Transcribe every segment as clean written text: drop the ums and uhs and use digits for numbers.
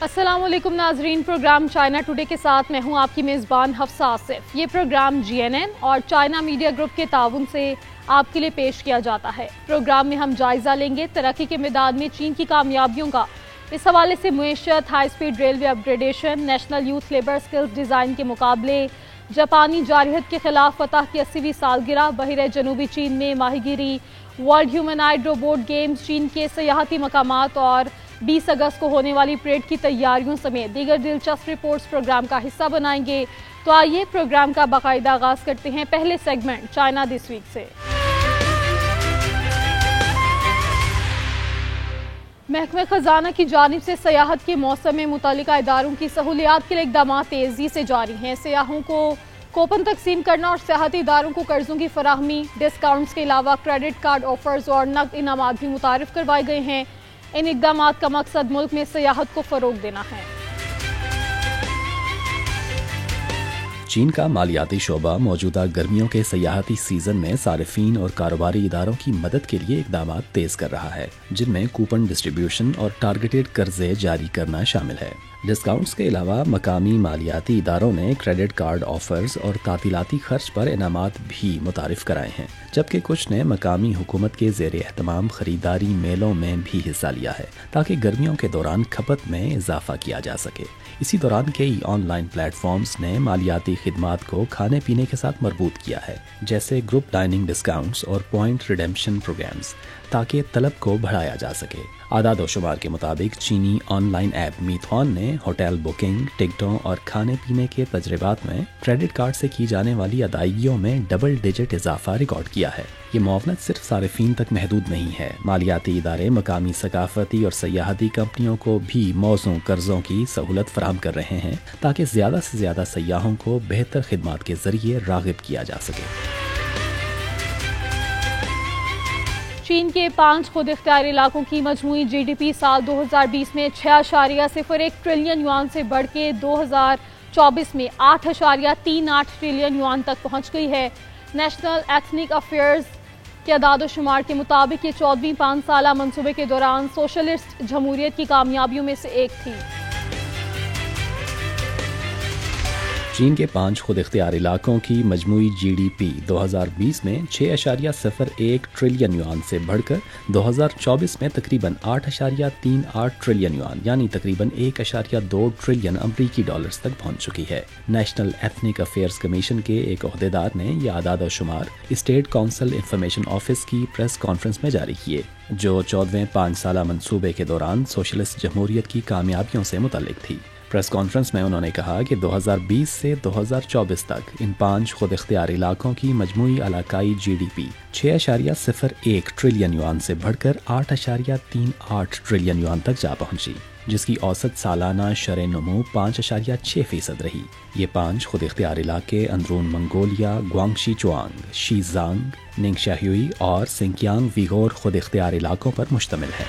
السلام علیکم ناظرین، پروگرام چائنا ٹوڈے کے ساتھ میں ہوں آپ کی میزبان حفصہ آصف۔ یہ پروگرام GNN اور چائنا میڈیا گروپ کے تعاون سے آپ کے لیے پیش کیا جاتا ہے۔ پروگرام میں ہم جائزہ لیں گے ترقی کے میدان میں چین کی کامیابیوں کا۔ اس حوالے سے معیشت، high speed railway upgradation, national youth labour skills design کے مقابلے، جاپانی جارحیت کے خلاف فتح کی 80ویں سالگرہ، بحیرہ جنوبی چین میں ماہی گیری، ورلڈ ہیومنائڈ روبوٹ گیمز، چین کے سیاحتی مقامات اور 20 اگست کو ہونے والی پریڈ کی تیاریوں سمیت دیگر دلچسپ رپورٹس پروگرام کا حصہ بنائیں گے۔ تو آئیے پروگرام کا باقاعدہ آغاز کرتے ہیں پہلے سیگمنٹ چائنا دس ویک سے۔ محکمہ خزانہ کی جانب سے سیاحت کے موسم میں متعلقہ اداروں کی سہولیات کے لیے اقدامات تیزی سے جاری ہیں۔ سیاحوں کو کوپن تقسیم کرنا اور سیاحتی اداروں کو قرضوں کی فراہمی، ڈسکاؤنٹس کے علاوہ کریڈٹ کارڈ آفرز اور نقد انعامات بھی متعارف کروائے گئے ہیں۔ ان اقدامات کا مقصد ملک میں سیاحت کو فروغ دینا ہے۔ چین کا مالیاتی شعبہ موجودہ گرمیوں کے سیاحتی سیزن میں صارفین اور کاروباری اداروں کی مدد کے لیے اقدامات تیز کر رہا ہے، جن میں کوپن ڈسٹریبیوشن اور ٹارگیٹڈ قرضے جاری کرنا شامل ہے۔ ڈسکاؤنٹس کے علاوہ مقامی مالیاتی اداروں نے کریڈٹ کارڈ آفرز اور تعطیلاتی خرچ پر انعامات بھی متعارف کرائے ہیں، جبکہ کچھ نے مقامی حکومت کے زیر اہتمام خریداری میلوں میں بھی حصہ لیا ہے تاکہ گرمیوں کے دوران کھپت میں اضافہ کیا جا سکے۔ اسی دوران کئی آن لائن پلیٹ فارمز نے مالیاتی خدمات کو کھانے پینے کے ساتھ مربوط کیا ہے، جیسے گروپ ڈائننگ ڈسکاؤنٹس اور پوائنٹ ریڈیمپشن پروگرامز، تاکہ طلب کو بڑھایا جا سکے۔ اعداد و شمار کے مطابق چینی آن لائن ایپ میتھون نے ہوٹل بکنگ، ٹکٹوں اور کھانے پینے کے تجربات میں کریڈٹ کارڈ سے کی جانے والی ادائیگیوں میں ڈبل ڈیجٹ اضافہ ریکارڈ کیا ہے۔ یہ معاونت صرف صارفین تک محدود نہیں ہے، مالیاتی ادارے مقامی ثقافتی اور سیاحتی کمپنیوں کو بھی موزوں قرضوں کی سہولت فراہم کر رہے ہیں تاکہ زیادہ سے زیادہ سیاحوں کو بہتر خدمات کے ذریعے راغب کیا جا سکے۔ چین کے 5 خود اختیاری علاقوں کی مجموعی GDP سال 2020 میں 6.01 ٹریلین یوان سے بڑھ کے 2024 میں 8.38 ٹریلین یوان تک پہنچ گئی ہے۔ نیشنل ایتھنک افیئرز کے اعداد و شمار کے مطابق یہ 14ویں 5 سالہ منصوبے کے دوران سوشلسٹ جمہوریت کی کامیابیوں میں سے ایک تھی۔ چین کے 5 خود اختیار علاقوں کی مجموعی GDP 2020 میں 6.01 ٹریلین یوان سے بڑھ کر 2024 میں تقریباً 8.38 ٹریلین یوان یعنی تقریباً 1.2 ٹریلین امریکی ڈالرز تک پہنچ چکی ہے۔ نیشنل ایتھنک افیئرز کمیشن کے ایک عہدیدار نے یہ اعداد و شمار اسٹیٹ کونسل انفارمیشن آفس کی پریس کانفرنس میں جاری کیے، جو 14ویں 5 سالہ منصوبے کے دوران سوشلسٹ جمہوریت کی کامیابیوں سے متعلق تھی۔ پریس کانفرنس میں انہوں نے کہا کہ 2020 سے 2024 تک ان 5 خود اختیار علاقوں کی مجموعی علاقائی GDP 6.01 ٹریلین یوان سے بڑھ کر 8.38 ٹریلین یوان تک جا پہنچی، جس کی اوسط سالانہ شرح نمو 5.6% رہی۔ یہ 5 خود اختیار علاقے اندرون منگولیا، گوانگشی چوانگ، شیزانگ، ننگشیاہوئی اور سنکیانگ ویغور خود اختیار علاقوں پر مشتمل ہے۔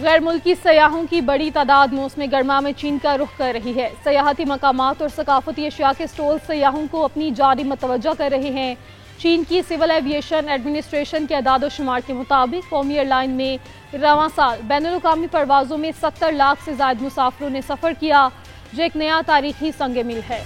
غیر ملکی سیاحوں کی بڑی تعداد موسم گرما میں چین کا رخ کر رہی ہے۔ سیاحتی مقامات اور ثقافتی اشیاء کے سٹول سیاحوں کو اپنی جانب متوجہ کر رہے ہیں۔ چین کی سول ایویشن ایڈمنسٹریشن کے اعداد و شمار کے مطابق قومی ایئر لائن میں رواں سال بین الاقوامی پروازوں میں 70 لاکھ سے زائد مسافروں نے سفر کیا، جو ایک نیا تاریخی سنگ میل ہے۔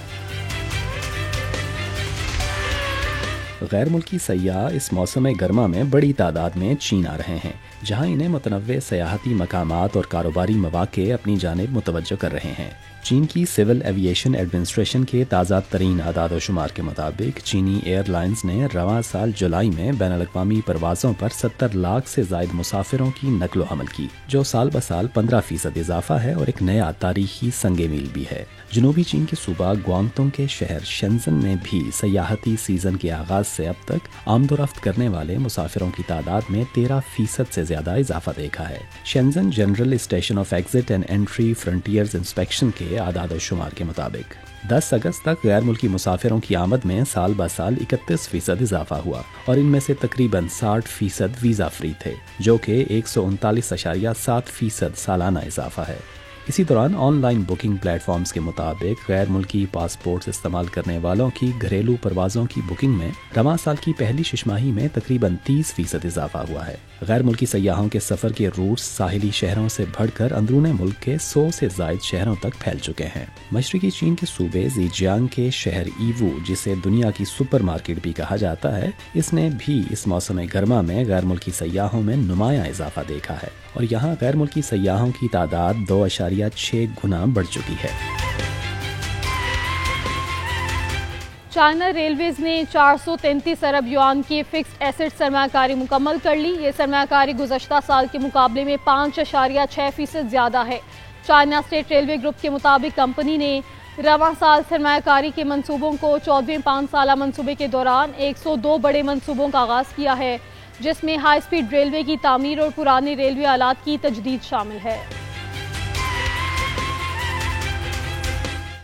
غیر ملکی سیاح اس موسم گرما میں بڑی تعداد میں چین آ رہے ہیں، جہاں انہیں متنوع سیاحتی مقامات اور کاروباری مواقع اپنی جانب متوجہ کر رہے ہیں۔ چین کی سول ایویشن ایڈمنسٹریشن کے تازہ ترین اعداد و شمار کے مطابق چینی ایئر لائنز نے رواں سال جولائی میں بین الاقوامی پروازوں پر 70 لاکھ سے زائد مسافروں کی نقل و حمل کی، جو سال بسال 15% اضافہ ہے اور ایک نیا تاریخی سنگ میل بھی ہے۔ جنوبی چین کے صوبہ گوانگتونگ کے شہر شنزن میں بھی سیاحتی سیزن کے آغاز سے اب تک آمد و رفت کرنے والے مسافروں کی تعداد میں 13% سے زیادہ اضافہ دیکھا ہے۔ Shenzhen general station of exit and entry frontiers inspection کے اعداد و شمار کے مطابق 10 اگست تک غیر ملکی مسافروں کی آمد میں سال بہ سال 31% اضافہ ہوا اور ان میں سے تقریباً 60% ویزا فری تھے، جو کہ 139.7% سالانہ اضافہ ہے۔ اسی دوران online booking platforms کے مطابق غیر ملکی پاسپورٹس استعمال کرنے والوں کی گھریلو پروازوں کی بکنگ میں رواں سال کی پہلی شش ماہی میں تقریباً 30% اضافہ ہوا ہے۔ غیر ملکی سیاحوں کے سفر کے روٹس ساحلی شہروں سے بڑھ کر اندرون ملک کے 100 سے زائد شہروں تک پھیل چکے ہیں۔ مشرقی چین کے صوبے زیجیانگ کے شہر ایوو، جسے دنیا کی سپر مارکیٹ بھی کہا جاتا ہے، اس نے بھی اس موسم گرما میں غیر ملکی سیاحوں میں نمایاں اضافہ دیکھا ہے اور یہاں غیر ملکی سیاحوں کی تعداد 2.6 گنا بڑھ چکی ہے۔ چائنا ریلویز نے 433 ارب یوان کی فکسڈ ایسٹ سرمایہ کاری مکمل کر لی۔ یہ سرمایہ کاری گزشتہ سال کے مقابلے میں 5.6% زیادہ ہے۔ چائنا اسٹیٹ ریلوے گروپ کے مطابق کمپنی نے رواں سال سرمایہ کاری کے منصوبوں کو 14ویں 5 سالہ منصوبے کے دوران 102 بڑے منصوبوں کا آغاز کیا ہے، جس میں ہائی سپیڈ ریلوے کی تعمیر اور پرانے ریلوے آلات کی تجدید شامل ہے۔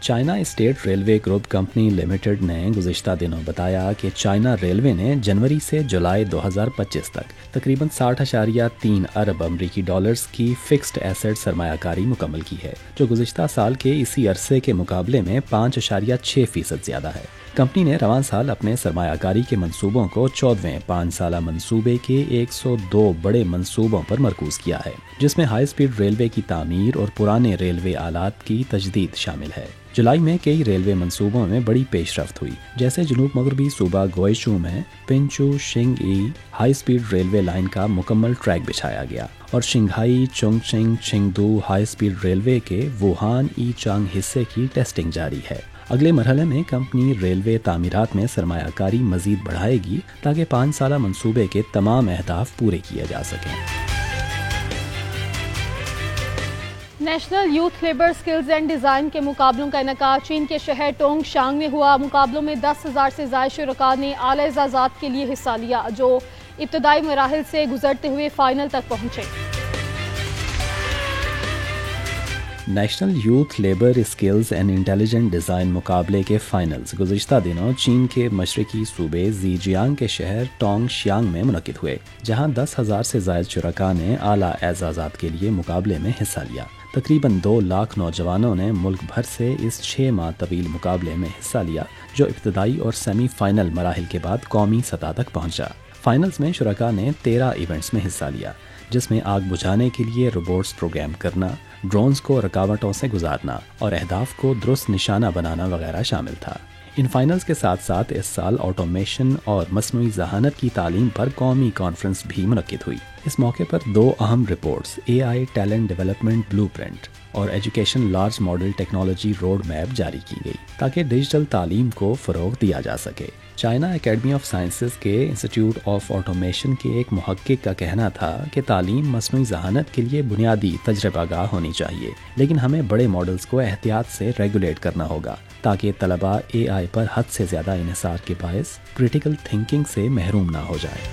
China state railway group company limited نے گزشتہ دنوں بتایا کہ چائنا ریلوے نے جنوری سے جولائی 2025 تک تقریباً 60.3 ارب امریکی ڈالرز کی فکسڈ ایسٹ سرمایہ کاری مکمل کی ہے، جو گزشتہ سال کے اسی عرصے کے مقابلے میں 5.6% زیادہ ہے۔ کمپنی نے رواں سال اپنے سرمایہ کاری کے منصوبوں کو 14ویں 5 سالہ منصوبے کے 102 بڑے منصوبوں پر مرکوز کیا ہے، جس میں ہائی سپیڈ ریلوے کی تعمیر اور پرانے ریلوے آلات کی تجدید شامل ہے۔ جولائی میں کئی ریلوے منصوبوں میں بڑی پیش رفت ہوئی، جیسے جنوب مغربی صوبہ گوئچو میں پنچو شنگ ای ہائی سپیڈ ریلوے لائن کا مکمل ٹریک بچھایا گیا اور شنگھائی چونگچنگ چنگدو ہائی سپیڈ ریلوے کے ووہان ای چانگ حصے کی ٹیسٹنگ جاری ہے۔ اگلے مرحلے میں کمپنی ریلوے تعمیرات میں سرمایہ کاری مزید بڑھائے گی تاکہ 5 سالہ منصوبے کے تمام اہداف پورے کیے جا سکیں۔ National youth labour skills and design کے مقابلوں کا انعقاد چین کے شہر ٹونگ شانگ میں ہوا۔ مقابلوں میں 10,000 سے زائد شرکاء نے اعلی اعزازات کے لیے حصہ لیا، جو ابتدائی مراحل سے گزرتے ہوئے فائنل تک پہنچے۔ National youth labour skills and intelligent design مقابلے کے فائنلز گزشتہ دنوں چین کے مشرقی صوبے زیجیانگ کے شہر ٹونگ شیانگ میں منعقد ہوئے، جہاں 10,000 سے زائد شرکاء نے اعلیٰ اعزازات کے لیے مقابلے میں حصہ لیا۔ تقریباً 2 لاکھ نوجوانوں نے ملک بھر سے اس 6 ماہ طویل مقابلے میں حصہ لیا، جو ابتدائی اور سیمی فائنل مراحل کے بعد قومی سطح تک پہنچا۔ فائنلز میں شرکاء نے 13 ایونٹس میں حصہ لیا، جس میں آگ بجھانے کے لیے روبوٹس پروگرام کرنا، ڈرونز کو رکاوٹوں سے گزارنا اور اہداف کو درست نشانہ بنانا وغیرہ شامل تھا۔ ان فائنلز کے ساتھ ساتھ اس سال آٹومیشن اور مصنوعی ذہانت کی تعلیم پر قومی کانفرنس بھی منعقد ہوئی۔ اس موقع پر 2 اہم reports, AI talent development blue print اور education large model technology road map جاری کی گئی تاکہ ڈیجیٹل تعلیم کو فروغ دیا جا سکے۔ چائنا اکیڈمی آف سائنسز کے انسٹیٹیوٹ آف آٹومیشن کے ایک محقق کا کہنا تھا کہ تعلیم مصنوعی ذہانت کے لیے بنیادی تجربہ گاہ ہونی چاہیے، لیکن ہمیں بڑے ماڈلز کو احتیاط سے ریگولیٹ کرنا ہوگا تاکہ طلباء AI پر حد سے زیادہ انحصار کے باعث کریٹیکل تھنکنگ سے محروم نہ ہو جائے۔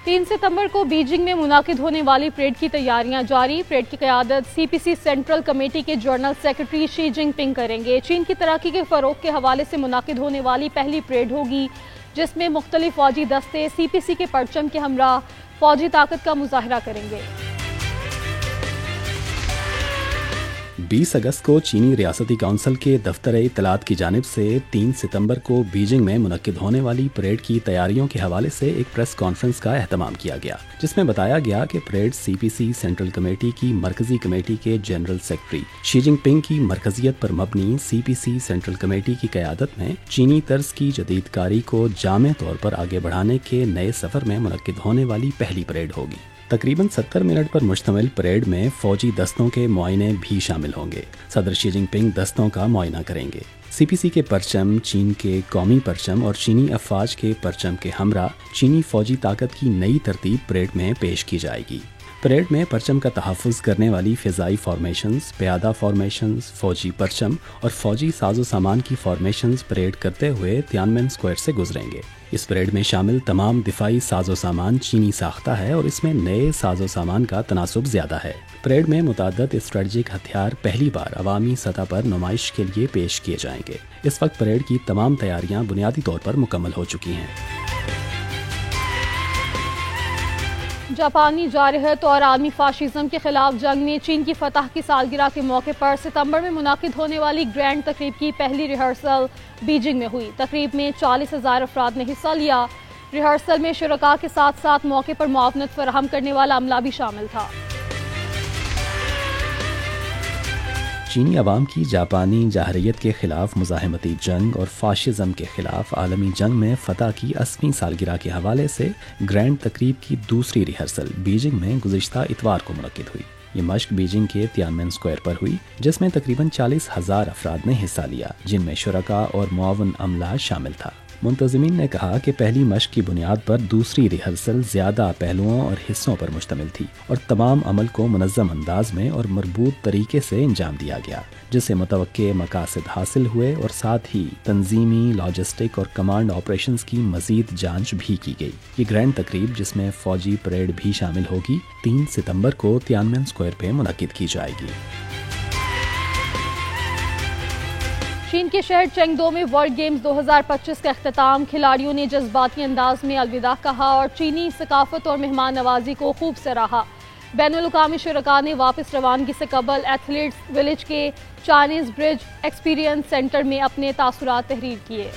3 ستمبر کو بیجنگ میں منعقد ہونے والی پریڈ کی تیاریاں جاری۔ پریڈ کی قیادت CPC سینٹرل کمیٹی کے جنرل سیکرٹری شی جن پنگ کریں گے۔ چین کی ترقی کے فروغ کے حوالے سے منعقد ہونے والی پہلی پریڈ ہوگی، جس میں مختلف فوجی دستے CPC کے پرچم کے ہمراہ فوجی طاقت کا مظاہرہ کریں گے۔ 20 اگست کو چینی ریاستی کونسل کے دفتر اطلاعات کی جانب سے 3 ستمبر کو بیجنگ میں منعقد ہونے والی پریڈ کی تیاریوں کے حوالے سے ایک پریس کانفرنس کا اہتمام کیا گیا، جس میں بتایا گیا کہ پریڈ CPC سینٹرل کمیٹی کی مرکزی کمیٹی کے جنرل سیکرٹری شی جن پنگ کی مرکزیت پر مبنی CPC سینٹرل کمیٹی کی قیادت میں چینی طرز کی جدید کاری کو جامع طور پر آگے بڑھانے کے نئے سفر میں منعقد ہونے والی پہلی پریڈ ہوگی۔ تقریباً 70 منٹ پر مشتمل پریڈ میں فوجی دستوں کے معائنے بھی شامل ہوں گے۔ صدر شی جن پنگ دستوں کا معائنہ کریں گے۔ CPC کے پرچم، چین کے قومی پرچم اور چینی افواج کے پرچم کے ہمراہ چینی فوجی طاقت کی نئی ترتیب پریڈ میں پیش کی جائے گی۔ پریڈ میں پرچم کا تحفظ کرنے والی فضائی فارمیشنز، پیادہ فارمیشنز، فوجی پرچم اور فوجی ساز و سامان کی فارمیشنز پریڈ کرتے ہوئے تیانمن اسکوائر سے گزریں گے۔ اس پریڈ میں شامل تمام دفاعی ساز و سامان چینی ساختہ ہے اور اس میں نئے ساز و سامان کا تناسب زیادہ ہے۔ پریڈ میں متعدد اسٹریٹجک ہتھیار پہلی بار عوامی سطح پر نمائش کے لیے پیش کیے جائیں گے۔ اس وقت پریڈ کی تمام تیاریاں بنیادی طور پر مکمل ہو چکی ہیں۔ جاپانی جارحیت اور عالمی فاشزم کے خلاف جنگ میں چین کی فتح کی سالگرہ کے موقع پر ستمبر میں منعقد ہونے والی گرینڈ تقریب کی پہلی ریہرسل بیجنگ میں ہوئی۔ تقریب میں 40,000 افراد نے حصہ لیا۔ ریہرسل میں شرکاء کے ساتھ ساتھ موقع پر معاونت فراہم کرنے والا عملہ بھی شامل تھا۔ چینی عوام کی جاپانی جارحیت کے خلاف مزاحمتی جنگ اور فاشزم کے خلاف عالمی جنگ میں فتح کی 80ویں سالگرہ کے حوالے سے گرینڈ تقریب کی دوسری ریہرسل بیجنگ میں گزشتہ اتوار کو منعقد ہوئی۔ یہ مشق بیجنگ کے تیانمن اسکوائر پر ہوئی، جس میں تقریباً 40,000 افراد نے حصہ لیا، جن میں شرکاء اور معاون عملہ شامل تھا۔ منتظمین نے کہا کہ پہلی مشق کی بنیاد پر دوسری ریہرسل زیادہ پہلوؤں اور حصوں پر مشتمل تھی اور تمام عمل کو منظم انداز میں اور مربوط طریقے سے انجام دیا گیا، جس سے متوقع مقاصد حاصل ہوئے اور ساتھ ہی تنظیمی، لاجسٹک اور کمانڈ آپریشنز کی مزید جانچ بھی کی گئی۔ یہ گرینڈ تقریب، جس میں فوجی پریڈ بھی شامل ہوگی، 3 ستمبر کو تیانمن اسکوائر پہ منعقد کی جائے گی۔ چین کے شہر چینگدو میں ورلڈ گیمز 2025 کا اختتام، کھلاڑیوں نے جذباتی انداز میں الوداع کہا اور چینی ثقافت اور مہمان نوازی کو خوب سراہا۔ بین الاقوامی شرکاء نے واپس روانگی سے قبل ایتھلیٹس ولیج کے چائنیز برج ایکسپیرینس سینٹر میں اپنے تاثرات تحریر کیے۔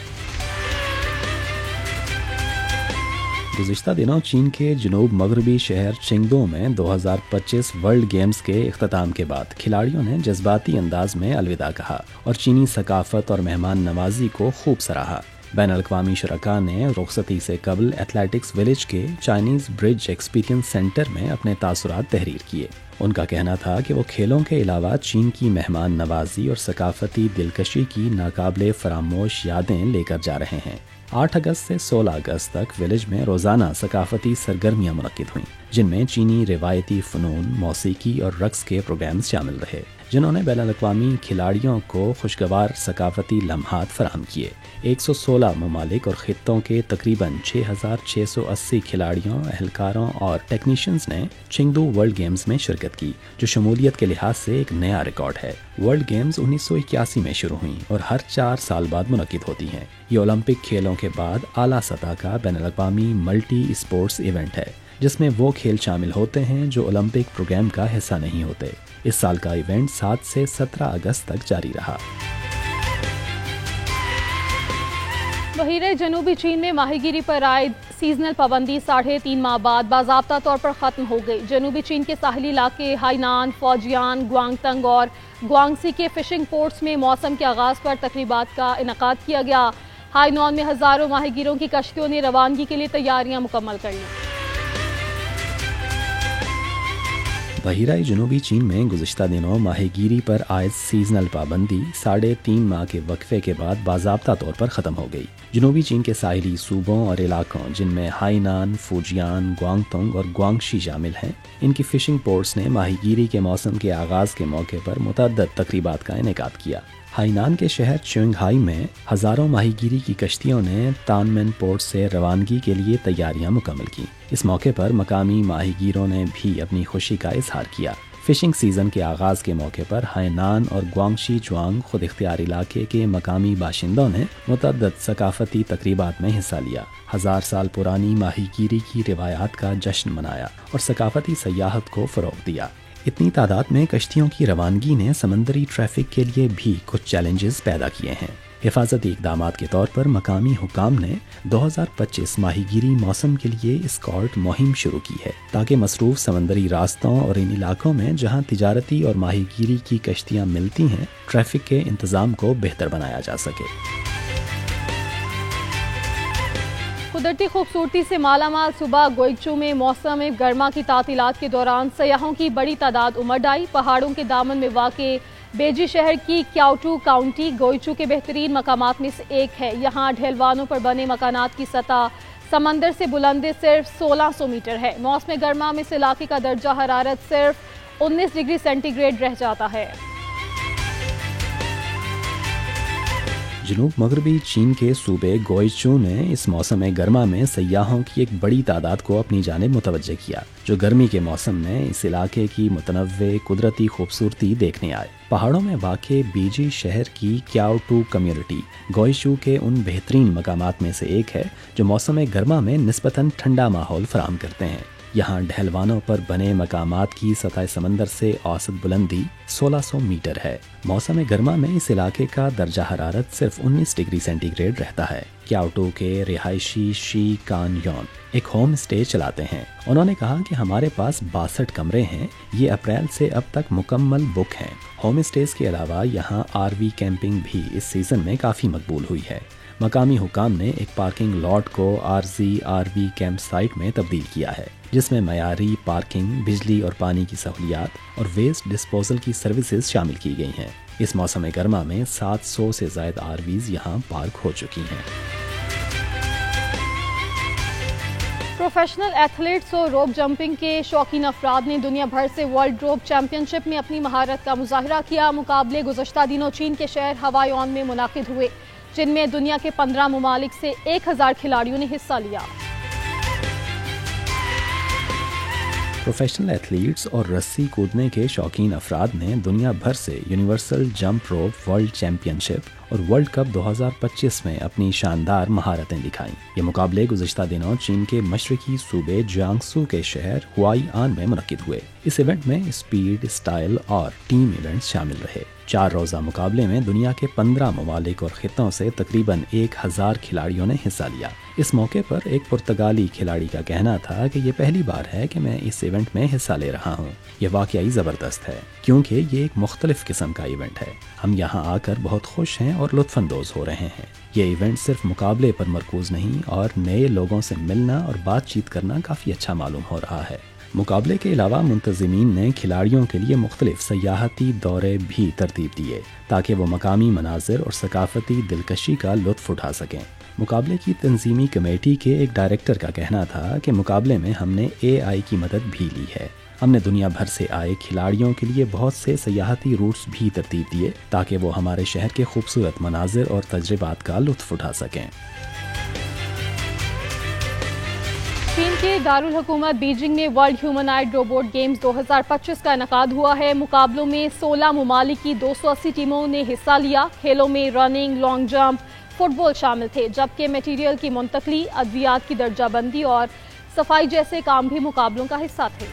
گزشتہ دنوں چین کے جنوب مغربی شہر چینگدو میں 2025 ورلڈ گیمز کے اختتام کے بعد کھلاڑیوں نے جذباتی انداز میں الوداع کہا اور چینی ثقافت اور مہمان نوازی کو خوب سراہا۔ بین الاقوامی شرکاء نے رخصتی سے قبل ایتھلیٹکس ولیج کے چائنیز برج ایکسپیرینس سینٹر میں اپنے تاثرات تحریر کیے۔ ان کا کہنا تھا کہ وہ کھیلوں کے علاوہ چین کی مہمان نوازی اور ثقافتی دلکشی کی ناقابل فراموش یادیں لے کر جا رہے ہیں۔ 8 اگست سے 16 اگست تک ولیج میں روزانہ ثقافتی سرگرمیاں منعقد ہوئیں، جن میں چینی روایتی فنون، موسیقی اور رقص کے پروگرامز شامل رہے، جنہوں نے بین الاقوامی کھلاڑیوں کو خوشگوار ثقافتی لمحات فراہم کیے۔ 116 ممالک اور خطوں کے تقریباً 6,680 کھلاڑیوں، اہلکاروں اور ٹیکنیشینز نے چینگدو ورلڈ گیمز میں شرکت کی، جو شمولیت کے لحاظ سے ایک نیا ریکارڈ ہے۔ ورلڈ گیمز 1981 میں شروع ہوئیں اور ہر 4 سال بعد منعقد ہوتی ہیں۔ یہ اولمپک کھیلوں کے بعد اعلیٰ سطح کا بین الاقوامی ملٹی اسپورٹس ایونٹ ہے، جس میں وہ کھیل شامل ہوتے ہیں جو اولمپک پروگرام کا حصہ نہیں ہوتے۔ اس سال کا ایونٹ 7 سے 17 اگست تک جاری رہا۔ بحیرہ جنوبی چین میں ماہی گیری پر عائد سیزنل پابندی 3.5 ماہ بعد باضابطہ طور پر ختم ہو گئی۔ جنوبی چین کے ساحلی علاقے ہائنان، فوجیان، گوانگتنگ اور گوانگسی کے فشنگ پورٹس میں موسم کے آغاز پر تقریبات کا انعقاد کیا گیا۔ ہائنان میں ہزاروں ماہی گیروں کی کشتیوں نے روانگی کے لیے تیاریاں مکمل کر لیں۔ بحیرہ جنوبی چین میں گزشتہ دنوں ماہی گیری پر عائد سیزنل پابندی 3.5 ماہ کے وقفے کے بعد باضابطہ طور پر ختم ہو گئی۔ جنوبی چین کے ساحلی صوبوں اور علاقوں، جن میں ہائنان، فوجیان، گوانگتونگ اور گوانگشی شامل ہیں، ان کی فشنگ پورٹس نے ماہی گیری کے موسم کے آغاز کے موقع پر متعدد تقریبات کا انعقاد کیا۔ ہائنان کے شہر چنگھائی میں ہزاروں ماہی گیری کی کشتیوں نے تانمن پورٹ سے روانگی کے لیے تیاریاں مکمل کیں۔ اس موقع پر مقامی ماہی گیروں نے بھی اپنی خوشی کا اظہار کیا۔ فشنگ سیزن کے آغاز کے موقع پر ہائنان اور گوانگشی جوانگ خود اختیار علاقے کے مقامی باشندوں نے متعدد ثقافتی تقریبات میں حصہ لیا، 1000 سال پرانی ماہی گیری کی روایات کا جشن منایا اور ثقافتی سیاحت کو فروغ دیا۔ اتنی تعداد میں کشتیوں کی روانگی نے سمندری ٹریفک کے لیے بھی کچھ چیلنجز پیدا کیے ہیں۔ حفاظتی اقدامات کے طور پر مقامی حکام نے 2025 ماہی گیری موسم کے لیے اسکارٹ مہم شروع کی ہے، تاکہ مصروف سمندری راستوں اور ان علاقوں میں جہاں تجارتی اور ماہی گیری کی کشتیاں ملتی ہیں، ٹریفک کے انتظام کو بہتر بنایا جا سکے۔ قدرتی خوبصورتی سے مالا مال صوبہ گوئچو میں موسم گرما کی تعطیلات کے دوران سیاحوں کی بڑی تعداد امڈ آئی۔ پہاڑوں کے دامن میں واقع بیجی شہر کی کیاوٹو کاؤنٹی گوئچو کے بہترین مقامات میں سے ایک ہے۔ یہاں ڈھلوانوں پر بنے مکانات کی سطح سمندر سے بلندی صرف 1600 میٹر ہے۔ موسم گرما میں اس علاقے کا درجہ حرارت صرف 19 ڈگری سینٹی گریڈ رہ جاتا ہے۔ جنوب مغربی چین کے صوبے گوئچو نے اس موسم گرما میں سیاحوں کی ایک بڑی تعداد کو اپنی جانب متوجہ کیا، جو گرمی کے موسم میں اس علاقے کی متنوع قدرتی خوبصورتی دیکھنے آئے۔ پہاڑوں میں واقع بیجی شہر کی کیاوٹو کمیونٹی گوئچو کے ان بہترین مقامات میں سے ایک ہے جو موسم گرما میں نسبتاً ٹھنڈا ماحول فراہم کرتے ہیں۔ یہاں ڈھلوانوں پر بنے مقامات کی سطح سمندر سے اوسط بلندی 1600 میٹر ہے۔ موسم گرما میں اس علاقے کا درجہ حرارت صرف 19 ڈگری سینٹی گریڈ رہتا ہے۔ کیاوٹو کے رہائشی شی کان یون ایک ہوم اسٹے چلاتے ہیں۔ انہوں نے کہا کہ ہمارے پاس 62 کمرے ہیں، یہ اپریل سے اب تک مکمل بک ہیں۔ ہوم اسٹیز کے علاوہ یہاں RV کیمپنگ بھی اس سیزن میں کافی مقبول ہوئی ہے۔ مقامی حکام نے ایک پارکنگ لاٹ کو عارضی RV کیمپ سائٹ میں تبدیل کیا ہے، جس میں معیاری پارکنگ، بجلی اور پانی کی سہولیات اور ویسٹ ڈسپوزل کی سروسز شامل کی گئی ہیں۔ اس موسم گرما میں 700 سے زائد RVs یہاں پارک ہو چکی ہیں۔ پروفیشنل ایتھلیٹس اور روپ جمپنگ کے شوقین افراد نے دنیا بھر سے ورلڈ روپ چیمپئن شپ میں اپنی مہارت کا مظاہرہ کیا۔ مقابلے گزشتہ دنوں چین کے شہر ہوائیون میں منعقد ہوئے، جن میں دنیا کے 15 ممالک سے 1000 کھلاڑیوں نے حصہ لیا۔ پروفیشنل ایتھلیٹس اور رسی کودنے کے شوقین افراد نے دنیا بھر سے یونیورسل جمپ روپ ورلڈ چیمپئن شپ اور ورلڈ کپ 2025 میں اپنی شاندار مہارتیں دکھائیں۔ یہ مقابلے گزشتہ دنوں چین کے مشرقی صوبے جیانگسو کے شہر ہوائئی آن میں منعقد ہوئے۔ اس ایونٹ میں اسپیڈ، اسٹائل اور ٹیم ایونٹس شامل رہے۔ 4 روزہ مقابلے میں دنیا کے 15 ممالک اور خطوں سے تقریباً 1000 کھلاڑیوں نے حصہ لیا۔ اس موقع پر ایک پرتگالی کھلاڑی کا کہنا تھا کہ یہ پہلی بار ہے کہ میں اس ایونٹ میں حصہ لے رہا ہوں۔ یہ واقعی زبردست ہے کیونکہ یہ ایک مختلف قسم کا ایونٹ ہے۔ ہم یہاں آ کر بہت خوش ہیں اور لطف اندوز ہو رہے ہیں۔ یہ ایونٹ صرف مقابلے پر مرکوز نہیں اور نئے لوگوں سے ملنا اور بات چیت کرنا کافی اچھا معلوم ہو رہا ہے۔ مقابلے کے علاوہ منتظمین نے کھلاڑیوں کے لیے مختلف سیاحتی دورے بھی ترتیب دیے تاکہ وہ مقامی مناظر اور ثقافتی دلکشی کا لطف اٹھا سکیں۔ مقابلے کی تنظیمی کمیٹی کے ایک ڈائریکٹر کا کہنا تھا کہ مقابلے میں ہم نے AI کی مدد بھی لی ہے۔ ہم نے دنیا بھر سے آئے کھلاڑیوں کے لیے بہت سے سیاحتی روٹس بھی ترتیب دیے تاکہ وہ ہمارے شہر کے خوبصورت مناظر اور تجربات کا لطف اٹھا سکیں۔ چین کے دارالحکومت بیجنگ میں ورلڈ ہیومنائڈ روبوٹ گیمز 2025 کا انعقاد ہوا ہے۔ مقابلوں میں 16 ممالک کی 280 ٹیموں نے حصہ لیا۔ کھیلوں میں رننگ، لانگ جمپ، فٹ بال شامل تھے، جبکہ میٹیریل کی منتقلی، ادویات کی درجہ بندی اور صفائی جیسے کام بھی مقابلوں کا حصہ تھے۔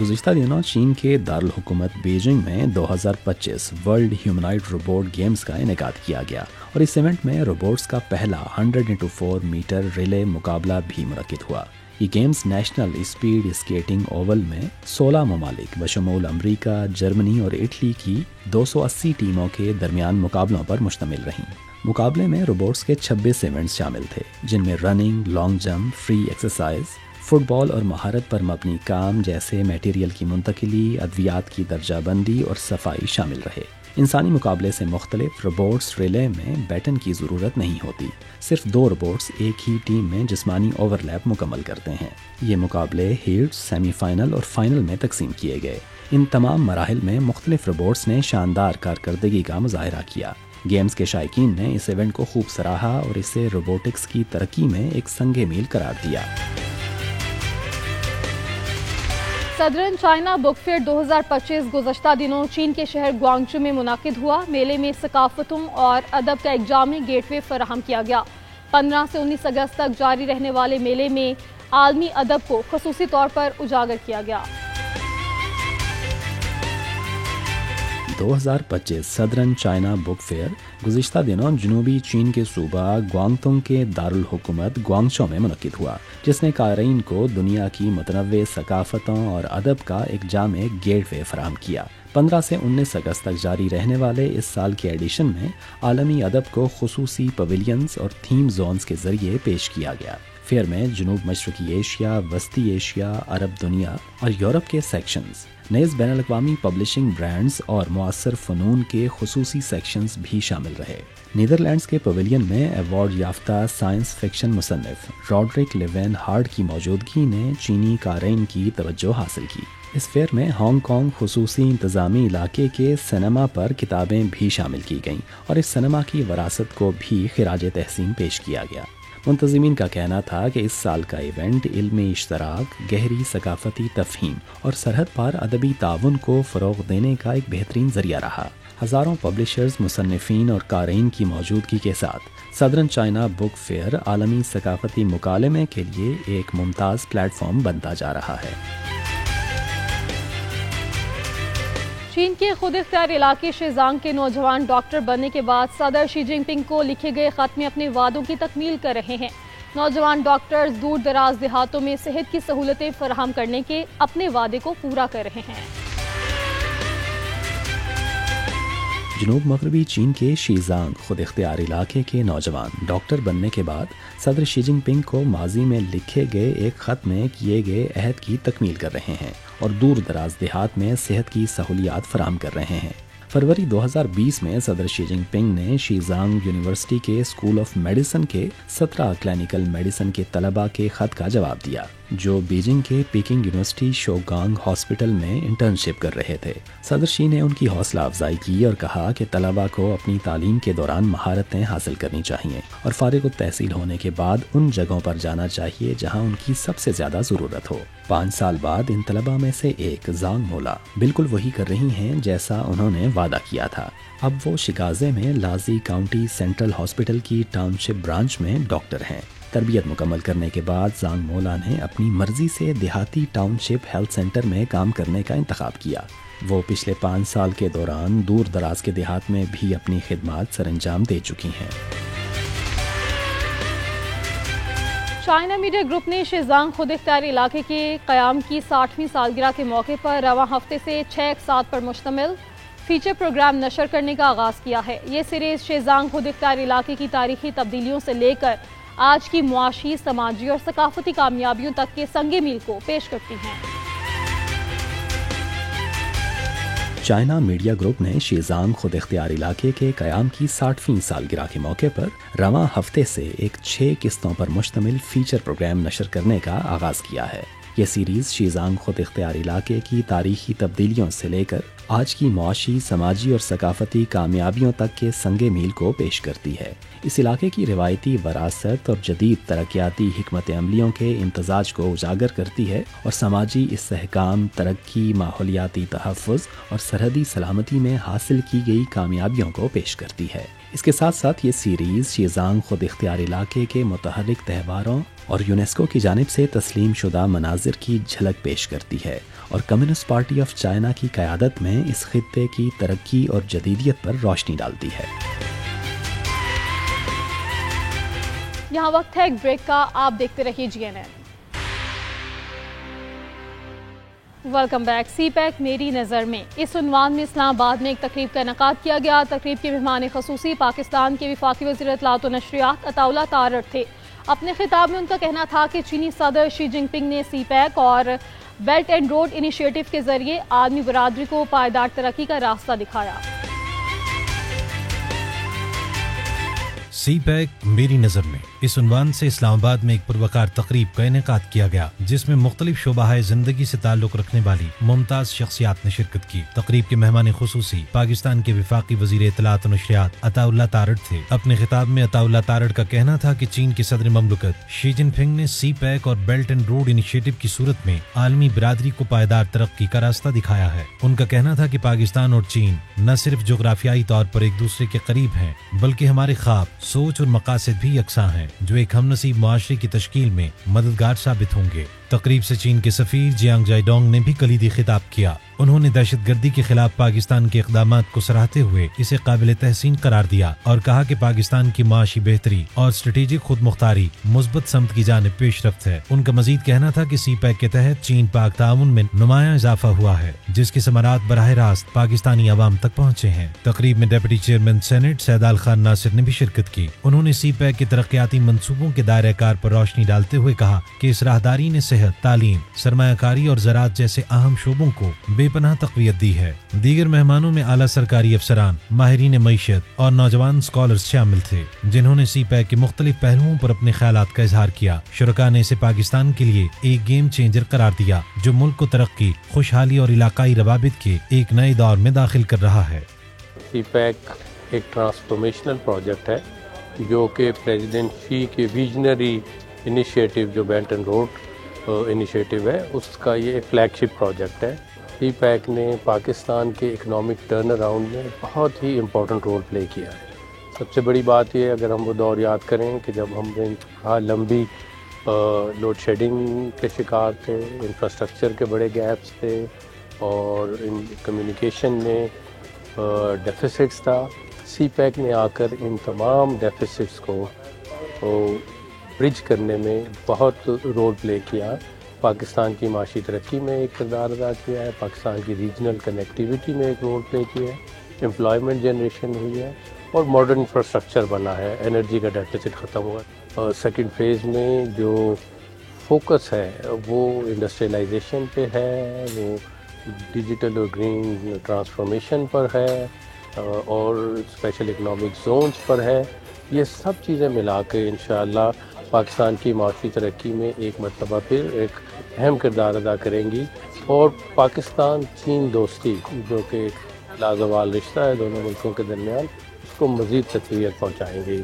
گزشتہ دنوں چین کے دارالحکومت بیجنگ میں 2025 ورلڈ ہیومنائڈ روبوٹ گیمز کا انعقاد کیا گیا اور اس ایونٹ میں روبوٹس کا پہلا 100x4 میٹر ریلے مقابلہ بھی منعقد ہوا۔ یہ games national speed skating Oval میں 16 ممالک بشمول امریکہ، جرمنی اور اٹلی کی 280 ٹیموں کے درمیان مقابلوں پر مشتمل رہیں۔ مقابلے میں روبوٹس کے 26 ایونٹس شامل تھے، جن میں running, long jump, free exercise, football اور مہارت پر مبنی کام جیسے میٹیریل کی منتقلی، ادویات کی درجہ بندی اور صفائی شامل رہے۔ انسانی مقابلے سے مختلف روبوٹس ریلے میں بیٹن کی ضرورت نہیں ہوتی، صرف 2 روبوٹس ایک ہی ٹیم میں جسمانی اوور لیپ مکمل کرتے ہیں۔ یہ مقابلے ہیٹس، سیمی فائنل اور فائنل میں تقسیم کیے گئے۔ ان تمام مراحل میں مختلف روبوٹس نے شاندار کارکردگی کا مظاہرہ کیا۔ گیمز کے شائقین نے اس ایونٹ کو خوب سراہا اور اسے روبوٹکس کی ترقی میں ایک سنگ میل قرار دیا۔ صدرن چائنا بک فیئر 2025 گزشتہ دنوں چین کے شہر گوانگژو میں منعقد ہوا۔ میلے میں ثقافتوں اور ادب کا ایک جامع گیٹ وے فراہم کیا گیا۔ 15 سے 19 اگست تک جاری رہنے والے میلے میں عالمی ادب کو خصوصی طور پر اجاگر کیا گیا۔ 2025 صدرن چائنا بک فیئر گزشتہ دنوں جنوبی چین کے صوبہ گوانگتونگ کے دارالحکومت گوانگژو میں منعقد ہوا، جس نے قارئین کو دنیا کی متنوع ثقافتوں اور ادب کا ایک جامع گیٹ وے فراہم کیا۔ 15 سے 19 اگست تک جاری رہنے والے اس سال کے ایڈیشن میں عالمی ادب کو خصوصی پویلینز اور تھیم زونز کے ذریعے پیش کیا گیا۔ فیئر میں جنوب مشرقی ایشیا، وسطی ایشیا، عرب دنیا اور یورپ کے سیکشنز، نیز بین الاقوامی پبلشنگ برانڈز اور معاصر فنون کے خصوصی سیکشنز بھی شامل رہے۔ نیدرلینڈز کے پویلین میں ایوارڈ یافتہ سائنس فکشن مصنف روڈرک لیوین ہارڈ کی موجودگی نے چینی قارئین کی توجہ حاصل کی۔ اس فیئر میں ہانگ کانگ خصوصی انتظامی علاقے کے سینما پر کتابیں بھی شامل کی گئیں اور اس سینما کی وراثت کو بھی خراج تحسین پیش کیا گیا۔ منتظمین کا کہنا تھا کہ اس سال کا ایونٹ علمی اشتراک، گہری ثقافتی تفہیم اور سرحد پار ادبی تعاون کو فروغ دینے کا ایک بہترین ذریعہ رہا۔ ہزاروں پبلشرز، مصنفین اور قارئین کی موجودگی کے ساتھ صدرن چائنا بک فیئر عالمی ثقافتی مکالمے کے لیے ایک ممتاز پلیٹ فارم بنتا جا رہا ہے۔ چین کے خود اختیار علاقے شیزانگ کے نوجوان ڈاکٹر بننے کے بعد صدر شی جن پنگ کو لکھے گئے خط میں اپنے وعدوں کی تکمیل کر رہے ہیں۔ نوجوان ڈاکٹرز دور دراز دیہاتوں میں صحت کی سہولتیں فراہم کرنے کے اپنے وعدے کو پورا کر رہے ہیں۔ جنوب مغربی چین کے شیزانگ خود اختیار علاقے کے نوجوان ڈاکٹر بننے کے بعد صدر شی جن پنگ کو ماضی میں لکھے گئے ایک خط میں کیے گئے عہد کی تکمیل کر رہے ہیں اور دور دراز دیہات میں صحت کی سہولیات فراہم کر رہے ہیں۔ فروری 2020 میں صدر شی جن پنگ نے شیزانگ یونیورسٹی کے اسکول آف میڈیسن کے 17 کلینیکل میڈیسن کے طلباء کے خط کا جواب دیا جو بیجنگ کے پیکنگ یونیورسٹی شوگانگ ہاسپٹل میں انٹرنشپ کر رہے تھے۔ صدر شی نے ان کی حوصلہ افزائی کی اور کہا کہ طلباء کو اپنی تعلیم کے دوران مہارتیں حاصل کرنی چاہیے اور فارغ التحصیل ہونے کے بعد ان جگہوں پر جانا چاہیے جہاں ان کی سب سے زیادہ ضرورت ہو۔ 5 سال بعد ان طلباء میں سے ایک زانگ مولا بالکل وہی کر رہی ہیں جیسا انہوں نے وعدہ کیا تھا۔ اب وہ شگازے میں لازی کاؤنٹی سینٹرل ہاسپٹل کی ٹاؤن شپ برانچ میں ڈاکٹر ہیں۔ تربیت مکمل کرنے کے بعد زانگ مولا نے اپنی مرضی سے دیہاتی ٹاؤن شپ ہیلتھ سینٹر میں کام کرنے کا انتخاب کیا۔ وہ پچھلے 5 سال کے دوران دور دراز کے دیہات میں بھی اپنی خدمات سر انجام دے چکی ہیں۔ چائنا میڈیا گروپ نے شیزانگ خود اختیار علاقے کے قیام کی 60ویں سالگرہ کے موقع پر رواں ہفتے سے 6 اقساط پر مشتمل فیچر پروگرام نشر کرنے کا آغاز کیا ہے۔ یہ سیریز شیزانگ خود اختیار علاقے کی تاریخی تبدیلیوں سے لے کر آج کی معاشی، سماجی اور ثقافتی کامیابیوں تک کے سنگ میل کو پیش کرتی ہیں۔ چائنا میڈیا گروپ نے شیزانگ خود اختیار علاقے کے قیام کی 60ویں سالگرہ کے موقع پر رواں ہفتے سے ایک 6 قسطوں پر مشتمل فیچر پروگرام نشر کرنے کا آغاز کیا ہے۔ یہ سیریز شیزانگ خود اختیار علاقے کی تاریخی تبدیلیوں سے لے کر آج کی معاشی، سماجی اور ثقافتی کامیابیوں تک کے سنگ میل کو پیش کرتی ہے۔ اس علاقے کی روایتی وراثت اور جدید ترقیاتی حکمت عملیوں کے امتزاج کو اجاگر کرتی ہے اور سماجی استحکام، ترقی، ماحولیاتی تحفظ اور سرحدی سلامتی میں حاصل کی گئی کامیابیوں کو پیش کرتی ہے۔ اس کے ساتھ ساتھ یہ سیریز شیزانگ خود اختیار علاقے کے متحرک تہواروں اور یونیسکو کی جانب سے تسلیم شدہ مناظر کی جھلک پیش کرتی ہے اور کمیونسٹ پارٹی آف چائنا کی قیادت میں اس خطے کی ترقی اور جدیدیت پر روشنی ڈالتی ہے۔ یہاں وقت ہے ایک بریک کا، آپ دیکھتے رہیے GNN۔ Welcome back. CPEC میری نظر میں اس عنوان میں اسلام آباد میں ایک تقریب کا انعقاد کیا گیا۔ تقریب کے مہمان خصوصی پاکستان کے وفاقی وزیر اطلاعات و نشریات عطا اللہ تارڑ تھے۔ اپنے خطاب میں ان کا کہنا تھا کہ چینی صدر شی جن پنگ نے سی پیک اور بیلٹ اینڈ روڈ انیشیٹو کے ذریعے عالمی برادری کو پائیدار ترقی کا راستہ دکھایا۔ سی پیک میری نظر میں اس عنوان سے اسلام آباد میں ایک پروقار تقریب کا انعقاد کیا گیا جس میں مختلف شعبہ زندگی سے تعلق رکھنے والی ممتاز شخصیات نے شرکت کی۔ تقریب کے مہمان خصوصی پاکستان کے وفاقی وزیر اطلاعات و نشریات عطا اللہ تارڑ تھے۔ اپنے خطاب میں عطا اللہ تارڑ کا کہنا تھا کہ چین کے صدر مملکت شی جن پنگ نے سی پیک اور بیلٹ اینڈ روڈ انیشیٹو کی صورت میں عالمی برادری کو پائیدار ترقی کا راستہ دکھایا ہے۔ ان کا کہنا تھا کہ پاکستان اور چین نہ صرف جغرافیائی طور پر ایک دوسرے کے قریب ہیں بلکہ ہمارے خواب، سوچ اور مقاصد بھی یکساں ہیں جو ایک ہم نصیب معاشرے کی تشکیل میں مددگار ثابت ہوں گے۔ تقریب سے چین کے سفیر جیانگ جائی ڈونگ نے بھی کلیدی خطاب کیا۔ انہوں نے دہشت گردی کے خلاف پاکستان کے اقدامات کو سراہتے ہوئے اسے قابل تحسین قرار دیا اور کہا کہ پاکستان کی معاشی بہتری اور اسٹریٹجک خود مختاری مثبت سمت کی جانب پیش رفت ہے۔ ان کا مزید کہنا تھا کہ سی پیک کے تحت چین پاک تعاون میں نمایاں اضافہ ہوا ہے جس کے ثمرات براہ راست پاکستانی عوام تک پہنچے ہیں۔ تقریب میں deputy chairman senate Saidal Khan ناصر نے بھی شرکت کی۔ انہوں نے سی پیک کے ترقیاتی منصوبوں کے دائرہ کار پر روشنی ڈالتے ہوئے کہا کہ اس راہداری نے صحت، تعلیم، سرمایہ کاری اور زراعت جیسے اہم شعبوں کو بے پناہ تقویت دی ہے۔ دیگر مہمانوں میں اعلیٰ سرکاری افسران، ماہرین معیشت اور نوجوان اسکالرز شامل تھے جنہوں نے سی پیک کے مختلف پہلوؤں پر اپنے خیالات کا اظہار کیا۔ شرکاء نے اسے پاکستان کے لیے ایک گیم چینجر قرار دیا جو ملک کو ترقی، خوشحالی اور علاقائی روابط کے ایک نئے دور میں داخل کر رہا ہے۔ سی پیک ایک ٹرانسفارمیشنل پروجیکٹ ہے جو کہ پریزیڈنٹ شی کے ویژنری انیشیٹو جو بیلٹ اینڈ روڈ انیشیٹو ہے اس کا یہ فلیگ شپ پروجیکٹ ہے۔ سی پیک نے پاکستان کے اکنامک ٹرن اراؤنڈ میں بہت ہی امپورٹنٹ رول پلے کیا ہے. سب سے بڑی بات یہ اگر ہم وہ دور یاد کریں کہ جب ہم نے لمبی لوڈ شیڈنگ کے شکار تھے، انفراسٹرکچر کے بڑے گیپس تھے اور ان کمیونیکیشن میں ڈیفیسٹس تھا. سی پیک نے آ کر ان تمام ڈیفیسٹس کو برج کرنے میں بہت رول پلے کیا. پاکستان کی معاشی ترقی میں ایک کردار ادا کیا ہے، پاکستان کی ریجنل کنیکٹیوٹی میں ایک رول پلے کیا ہے، امپلائمنٹ جنریشن ہوئی ہے اور ماڈرن انفراسٹرکچر بنا ہے، انرجی کا ڈیفیسٹ ختم ہوا. سیکنڈ فیز میں جو فوکس ہے وہ انڈسٹریلائزیشن پہ ہے، وہ ڈیجیٹل اور گرین ٹرانسفارمیشن پر ہے اور اسپیشل اکنامک زونز پر ہے. یہ سب چیزیں ملا کے انشاءاللہ پاکستان کی معاشی ترقی میں ایک مرتبہ پھر ایک اہم کردار ادا کریں گی اور پاکستان چین دوستی جو کہ ایک لازوال رشتہ ہے دونوں ملکوں کے درمیان، اس کو مزید تقویت پہنچائیں گی.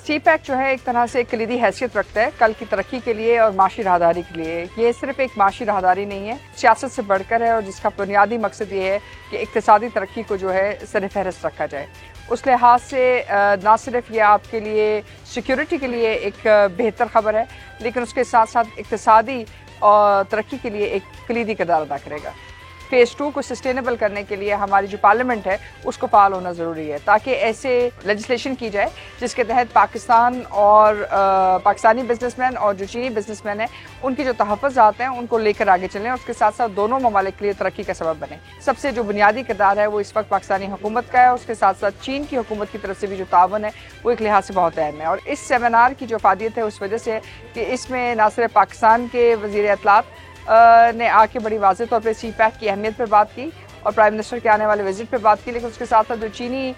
سی پیک جو ہے ایک طرح سے کلیدی حیثیت رکھتا ہے کل کی ترقی کے لیے اور معاشی راہداری کے لیے. یہ صرف ایک معاشی راہداری نہیں ہے، سیاست سے بڑھ کر ہے اور جس کا بنیادی مقصد یہ ہے کہ اقتصادی ترقی کو جو ہے سر فہرست رکھا جائے. اس لحاظ سے نہ صرف یہ آپ کے لیے سیکیورٹی کے لیے ایک بہتر خبر ہے، لیکن اس کے ساتھ ساتھ اقتصادی اور ترقی کے لیے ایک کلیدی کردار ادا کرے گا. فیز 2 کو سسٹینیبل کرنے کے لیے ہماری جو پارلیمنٹ ہے اس کو فعال ہونا ضروری ہے تاکہ ایسے لیجسلیشن کی جائے جس کے تحت پاکستان اور پاکستانی بزنس مین اور جو چینی بزنس مین ہیں ان کی جو تحفظات ہیں ان کو لے کر آگے چلیں اور اس کے ساتھ ساتھ دونوں ممالک کے لیے ترقی کا سبب بنے. سب سے جو بنیادی کردار ہے وہ اس وقت پاکستانی حکومت کا ہے، اس کے ساتھ ساتھ چین کی حکومت کی طرف سے بھی جو تعاون ہے وہ ایک لحاظ سے بہت اہم ہے. اور اس سیمینار کی جو افادیت ہے اس وجہ سے کہ اس میں نہ صرف پاکستان کے وزیر اطلاعات نے آ کے بڑی واضح طور پہ سی پیک کی اہمیت پر بات کی اور پرائم منسٹر کے آنے والے وزٹ پہ بات کی، لیکن اس کے ساتھ ساتھ جو چینی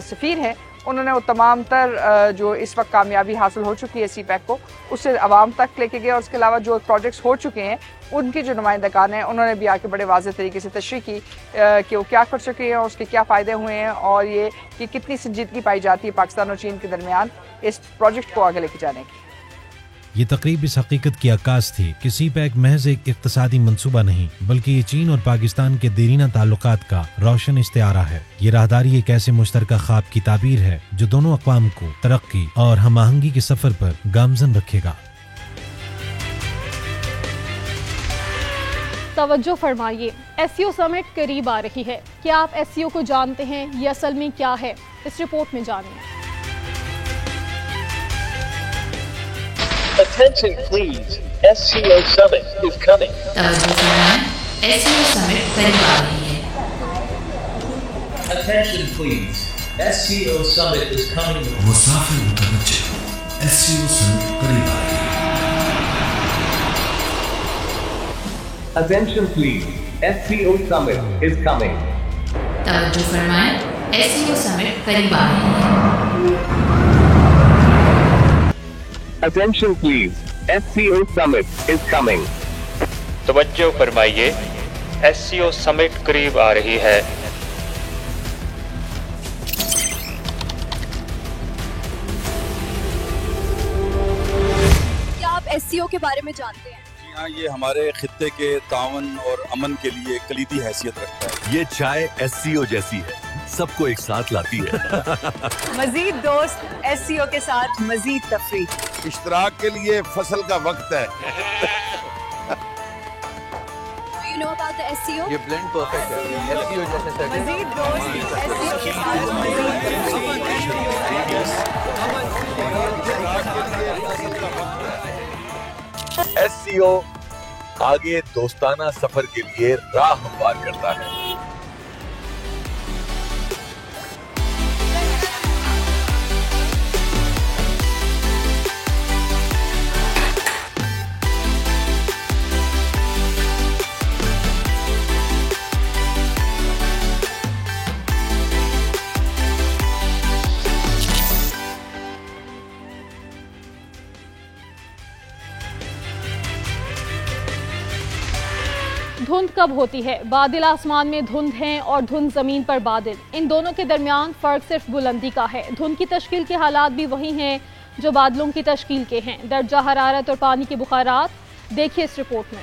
سفیر ہیں انہوں نے وہ تمام تر جو اس وقت کامیابی حاصل ہو چکی ہے سی پیک کو اسے عوام تک لے کے گئے. اور اس کے علاوہ جو پروجیکٹس ہو چکے ہیں ان کے جو نمائندگان ہیں انہوں نے بھی آ کے بڑے واضح طریقے سے تشریح کی کہ وہ کیا کر چکے ہیں اور اس کے کیا فائدے ہوئے ہیں اور یہ کہ کتنی سنجیدگی پائی جاتی ہے پاکستان اور چین کے درمیان اس پروجیکٹ کو آگے لے کے جانے کی. یہ تقریب اس حقیقت کی عکاس تھی کہ سی پیک محض ایک اقتصادی منصوبہ نہیں بلکہ یہ چین اور پاکستان کے دیرینہ تعلقات کا روشن استعارہ ہے. یہ راہداری ایک ایسے مشترکہ خواب کی تعبیر ہے جو دونوں اقوام کو ترقی اور ہم آہنگی کے سفر پر گامزن رکھے گا. توجہ فرمائیے، SCO سمٹ قریب آ رہی ہے. کیا آپ SCO کو جانتے ہیں؟ یہ اصل میں کیا ہے؟ اس رپورٹ میں جانیں. Attention please, SCO Summit is coming. SCO Summit قریب آ رہی ہے. Attention please, SCO Summit is coming. مسافر متوجہ، SCO Summit قریب آ رہی ہے. Attention please, SCO Summit is coming. توجہ فرمائیں، SCO Summit قریب آ رہی ہے. Attention please, SCO Summit is coming. توجہ فرمائیے، SCO Summit قریب آ رہی ہے. کیا آپ SCO کے بارے میں جانتے ہیں؟ جی ہاں، یہ ہمارے خطے کے تعاون اور امن کے لیے کلیدی حیثیت رکھتا ہے. یہ چائے SCO جیسی ہے، سب کو ایک ساتھ لاتی ہے. مزید دوست SCO کے ساتھ مزید تفریح. اشتراک کے لیے فصل کا وقت ہے. You know about the SCO? یہ بلینڈ پرفیکٹ ہے. SCO جیسے مزید دوست SCO کے ساتھ SCO آگے دوستانہ سفر کے لیے راہ ہموار کرتا ہے. دھند کب ہوتی ہے؟ بادل آسمان میں دھند ہیں اور دھند زمین پر بادل. ان دونوں کے درمیان فرق صرف بلندی کا ہے. دھند کی تشکیل کے حالات بھی وہی ہیں جو بادلوں کی تشکیل کے ہیں. درجہ حرارت اور پانی کے بخارات دیکھیے اس رپورٹ میں.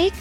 1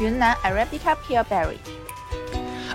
Yunnan Arabica Pearberry।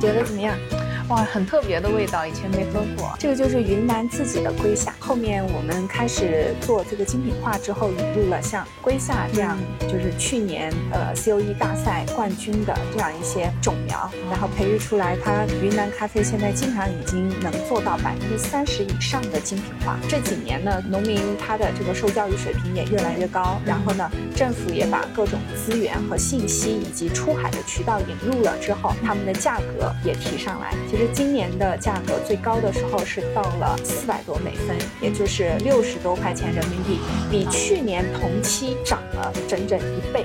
觉得怎么样？哇，很特别的味道，以前没喝过。这个就是云南自己的龟夏。后面我们开始做这个精品化之后，引入了像龟夏这样，就是去年COE 大赛冠军的这样一些种苗，然后培育出来，它云南咖啡现在基本上已经能做到30%以上的精品化。这几年呢，农民他的这个受教育水平也越来越高，然后呢，政府也把各种资源和信息以及出海的渠道引入了之后，他们的价格也提上来。其实今年的价格最高的时候是到了400多美分，也就是60多块钱人民币，比去年同期涨了整整1倍。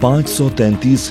533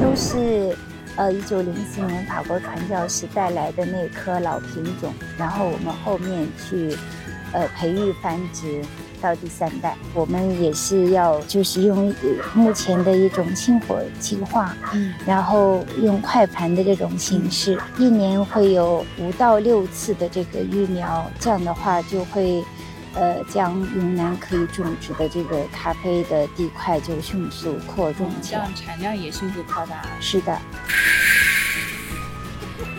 都是1904年法国传教士带来的那颗老品种，然后我们后面去培育繁殖到第3代。我们也是要就是用目前的一种清火计划，然后用快盘的这种形式，一年会有5到6次的这个育苗，这样的话就会将云南可以种植的这个咖啡的地块就迅速扩种起来，产量也迅速扩大。是的。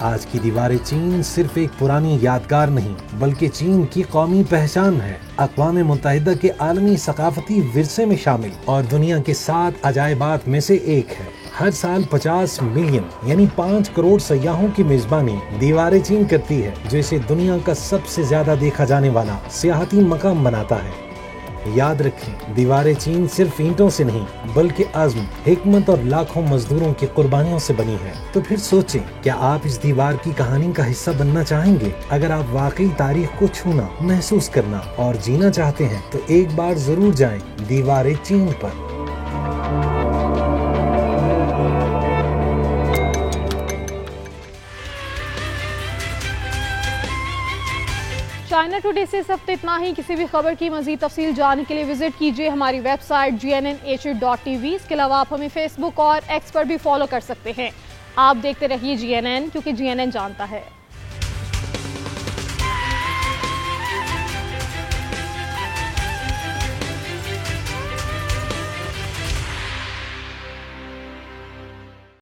آج کی دیواریں چین صرف ایک پرانی یادگار نہیں بلکہ چین کی قومی پہچان ہے، اقوام متحدہ کے عالمی ثقافتی ورثے میں شامل اور دنیا کے 7 عجائبات میں سے ایک ہے۔ ہر سال 50 ملین یعنی 5 کروڑ سیاحوں کی میزبانی دیواریں چین کرتی ہے، جو اسے دنیا کا سب سے زیادہ دیکھا جانے والا سیاحتی مقام بناتا ہے۔ یاد رکھیں، دیواریں چین صرف اینٹوں سے نہیں بلکہ عزم، حکمت اور لاکھوں مزدوروں کی قربانیوں سے بنی ہے۔ تو پھر سوچیں، کیا آپ اس دیوار کی کہانی کا حصہ بننا چاہیں گے؟ اگر آپ واقعی تاریخ کو چھونا، محسوس کرنا اور جینا چاہتے ہیں تو ایک بار ضرور جائیں دیواریں چین پر۔ چائنا ٹوڈے سے اس ہفتے اتنا ہی۔ کسی بھی خبر کی مزید تفصیل جاننے کے لیے وزٹ کیجیے ہماری ویب سائٹ GNNH.TV۔ اس کے علاوہ آپ ہمیں فیس بک اور ایکس پر بھی فالو کر سکتے ہیں۔ آپ دیکھتے رہیے GNN، کیونکہ GNN جانتا ہے۔